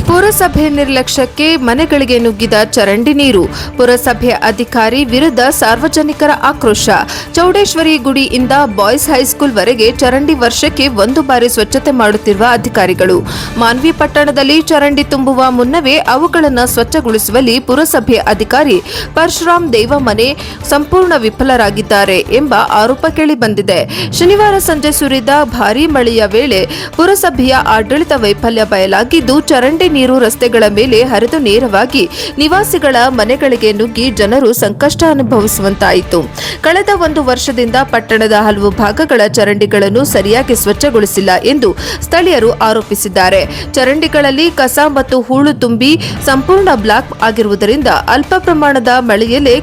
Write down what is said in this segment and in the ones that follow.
ಪುರಸಭೆ ನಿರ್ಲಕ್ಷ್ಯಕ್ಕೆ ಮನೆಗಳಿಗೆ ನುಗ್ಗಿದ ಚರಂಡಿ ನೀರು. ಪುರಸಭೆ ಅಧಿಕಾರಿ ವಿರುದ್ಧ ಸಾರ್ವಜನಿಕರ ಆಕ್ರೋಶ. ಚೌಡೇಶ್ವರಿ ಗುಡಿಯಿಂದ ಬಾಯ್ಸ್ ಹೈಸ್ಕೂಲ್ ವರೆಗೆ ಚರಂಡಿ ವರ್ಷಕ್ಕೆ ಒಂದು ಬಾರಿ ಸ್ವಚ್ಛತೆ ಮಾಡುತ್ತಿರುವ ಅಧಿಕಾರಿಗಳು. ಮಾನ್ವಿ ಪಟ್ಟಣದಲ್ಲಿ ಚರಂಡಿ ತುಂಬುವ ಮುನ್ನವೇ ಅವುಗಳನ್ನು ಸ್ವಚ್ಛಗೊಳಿಸುವಲ್ಲಿ ಪುರಸಭೆ ಅಧಿಕಾರಿ ಪರಶುರಾಮ್ ದೇವಮನೆ ಸಂಪೂರ್ಣ ವಿಫಲರಾಗಿದ್ದಾರೆ ಎಂಬ ಆರೋಪ ಕೇಳಿಬಂದಿದೆ. ಶನಿವಾರ ಸಂಜೆ ಸುರಿದ ಭಾರೀ ಮಳೆಯ ವೇಳೆ ಪುರಸಭೆಯ ಆಡಳಿತ ವೈಫಲ್ಯ ಬಯಲಾಗಿದ್ದು, ಚರಂಡಿ ನೀರು ರಸ್ತೆಗಳ ಮೇಲೆ ಹರಿದು ನೇರವಾಗಿ ನಿವಾಸಿಗಳ ಮನೆಗಳಿಗೆ ನುಗ್ಗಿ ಜನರು ಸಂಕಷ್ಟ ಅನುಭವಿಸುವಂತಾಯಿತು. ಕಳೆದ ಒಂದು ವರ್ಷದಿಂದ ಪಟ್ಟಣದ ಹಲವು ಭಾಗಗಳ ಚರಂಡಿಗಳನ್ನು ಸರಿಯಾಗಿ ಸ್ವಚ್ಛಗೊಳಿಸಿಲ್ಲ ಎಂದು ಸ್ಥಳೀಯರು ಆರೋಪಿಸಿದ್ದಾರೆ. ಚರಂಡಿಗಳಲ್ಲಿ ಕಸ ಮತ್ತು ಹೂಳು ತುಂಬಿ ಸಂಪೂರ್ಣ ಬ್ಲಾಕ್ ಆಗಿರುವುದರಿಂದ ಅಲ್ಪ ಪ್ರಮಾಣದ ಮಳೆಯಲ್ಲೇ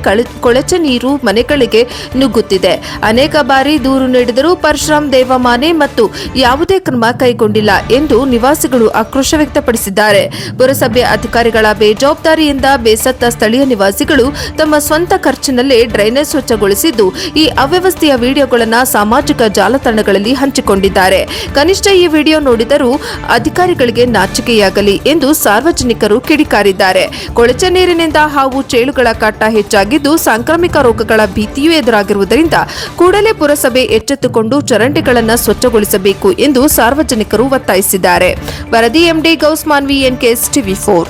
ಕೊಳಚೆ ನೀರು ಮನೆಗಳಿಗೆ ನುಗ್ಗುತ್ತಿದೆ. ಅನೇಕ ಬಾರಿ ದೂರು ನೀಡಿದರೂ ಪರಶುರಾಮ್ ದೇವಮಾನೆ ಮತ್ತು ಯಾವುದೇ ಕ್ರಮ ಕೈಗೊಂಡಿಲ್ಲ ಎಂದು ನಿವಾಸಿಗಳು ಆಕ್ರೋಶ ವ್ಯಕ್ತಪಡಿಸಿದ್ದಾರೆ. ಪುರಸಭೆ ಅಧಿಕಾರಿಗಳ ಬೇಜವಾಬ್ದಾರಿಯಿಂದ ಬೇಸತ್ತ ಸ್ಥಳೀಯ ನಿವಾಸಿಗಳು ತಮ್ಮ ಸ್ವಂತ ಖರ್ಚಿನಲ್ಲೇ ಡ್ರೈನೇಜ್ ಸ್ವಚ್ಛಗೊಳಿಸಿದ್ದು, ಈ ಅವ್ಯವಸ್ಥೆಯ ವಿಡಿಯೋಗಳನ್ನು ಸಾಮಾಜಿಕ ಜಾಲತಾಣಗಳಲ್ಲಿ ಹಂಚಿಕೊಂಡಿದ್ದಾರೆ. ಕನಿಷ್ಠ ಈ ವಿಡಿಯೋ ನೋಡಿದರೂ ಅಧಿಕಾರಿಗಳಿಗೆ ನಾಚಿಕೆಯಾಗಲಿ ಎಂದು ಸಾರ್ವಜನಿಕರು ಕಿಡಿಕಾರಿದ್ದಾರೆ. ಕೊಳಚೆ ನೀರಿನಿಂದ ಹಾವು ಚೇಳುಗಳ ಕಾಟ ಹೆಚ್ಚಾಗಿದ್ದು, ಸಾಂಕ್ರಾಮಿಕ ರೋಗಗಳ ಭೀತಿಯೂ ಎದುರಾಗಿರುವುದರಿಂದ ಕೂಡಲೇ ಪುರಸಭೆ ಎಚ್ಚೆತ್ತುಕೊಂಡು ಚರಂಡಿಗಳನ್ನು ಸ್ವಚ್ಛಗೊಳಿಸಬೇಕು ಎಂದು ಸಾರ್ವಜನಿಕರು ಒತ್ತಾಯಿಸಿದ್ದಾರೆ. ವರದಿ MD Gauss Manvi, NKS TV4.